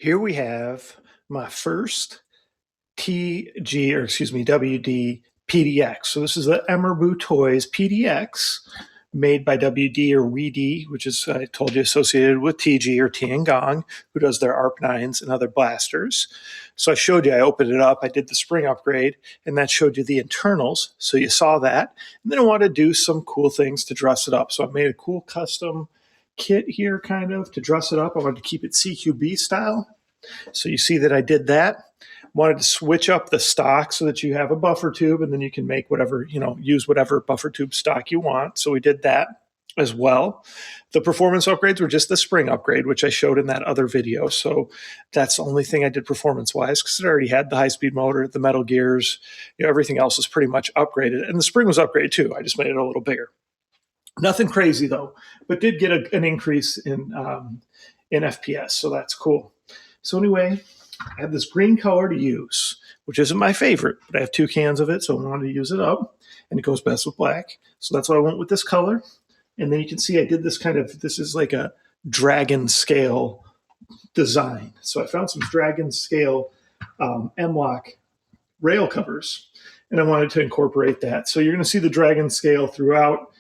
Here we have my first WD PDX. So this is the EMERBU Toys PDX made by WD or WD, which is, I told you, associated with TG or Tiangong, who does their ARP9s and other blasters. So I showed you, I opened it up, I did the spring upgrade, and that showed you the internals. So you saw that. And then I wanted to do some cool things to dress it up. So I made a cool custom kit here kind of to dress it up. I wanted to keep it CQB style. So you see that I did that. Wanted to switch up the stock so that you have a buffer tube and then you can make whatever, use whatever buffer tube stock you want. So we did that as well. The performance upgrades were just the spring upgrade, which I showed in that other video. So that's the only thing I did performance-wise because it already had the high-speed motor, the metal gears, everything else was pretty much upgraded. And the spring was upgraded too. I just made it a little bigger. Nothing crazy though, but did get an increase in FPS, so that's cool. So anyway, I have this green color to use, which isn't my favorite, but I have 2 cans of it, so I wanted to use it up, and it goes best with black. So that's why I went with this color. And then you can see I did this this is like a dragon scale design. So I found some dragon scale M-Lock rail covers, and I wanted to incorporate that. So you're going to see the dragon scale throughout.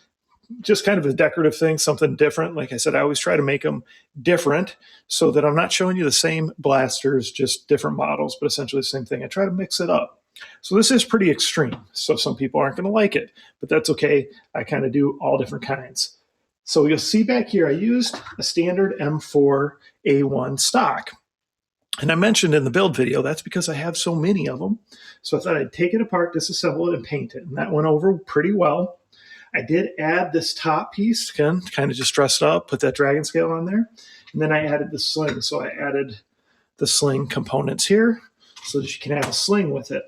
Just kind of a decorative thing, something different. Like I said, I always try to make them different so that I'm not showing you the same blasters, just different models, but essentially the same thing. I try to mix it up. So this is pretty extreme. So some people aren't going to like it, but that's okay. I kind of do all different kinds. So you'll see back here, I used a standard M4A1 stock. And I mentioned in the build video, that's because I have so many of them. So I thought I'd take it apart, disassemble it, and paint it. And that went over pretty well. I did add this top piece, again, kind of just dress it up, put that dragon scale on there. And then I added the sling. So I added the sling components here so that you can have a sling with it.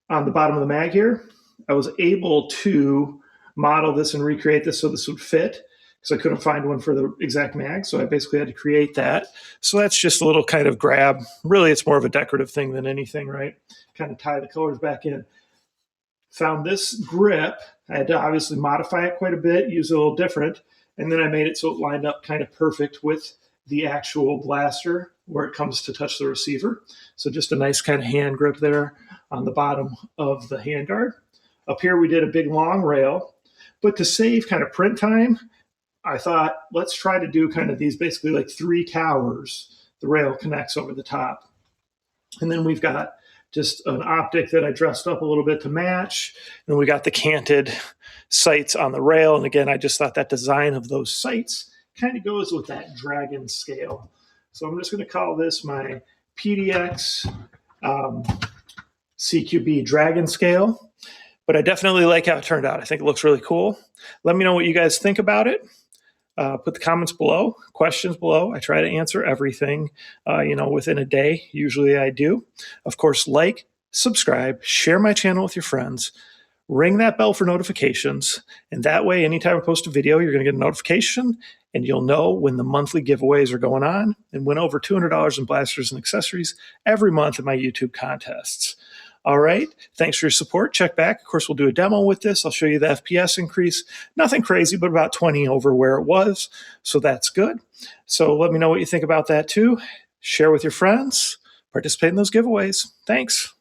On the bottom of the mag here, I was able to model this and recreate this so this would fit because I couldn't find one for the exact mag. So I basically had to create that. So that's just a little kind of grab. Really, it's more of a decorative thing than anything, right? Kind of tie the colors back in. Found this grip. I had to obviously modify it quite a bit, use it a little different, and then I made it so it lined up kind of perfect with the actual blaster where it comes to touch the receiver. So just a nice kind of hand grip there on the bottom of the handguard. Up here we did a big long rail, but to save kind of print time, I thought let's try to do kind of these basically like 3 towers. The rail connects over the top. And then we've got just an optic that I dressed up a little bit to match. And we got the canted sights on the rail. And again, I just thought that design of those sights kind of goes with that dragon scale. So I'm just going to call this my PDX CQB dragon scale. But I definitely like how it turned out. I think it looks really cool. Let me know what you guys think about it. Put the comments below, questions below. I try to answer everything, within a day. Usually I do. Of course, like, subscribe, share my channel with your friends, ring that bell for notifications. And that way, anytime I post a video, you're going to get a notification and you'll know when the monthly giveaways are going on and win over $200 in blasters and accessories every month in my YouTube contests. All right. Thanks for your support. Check back. Of course, we'll do a demo with this. I'll show you the FPS increase. Nothing crazy, but about 20 over where it was. So that's good. So let me know what you think about that too. Share with your friends. Participate in those giveaways. Thanks.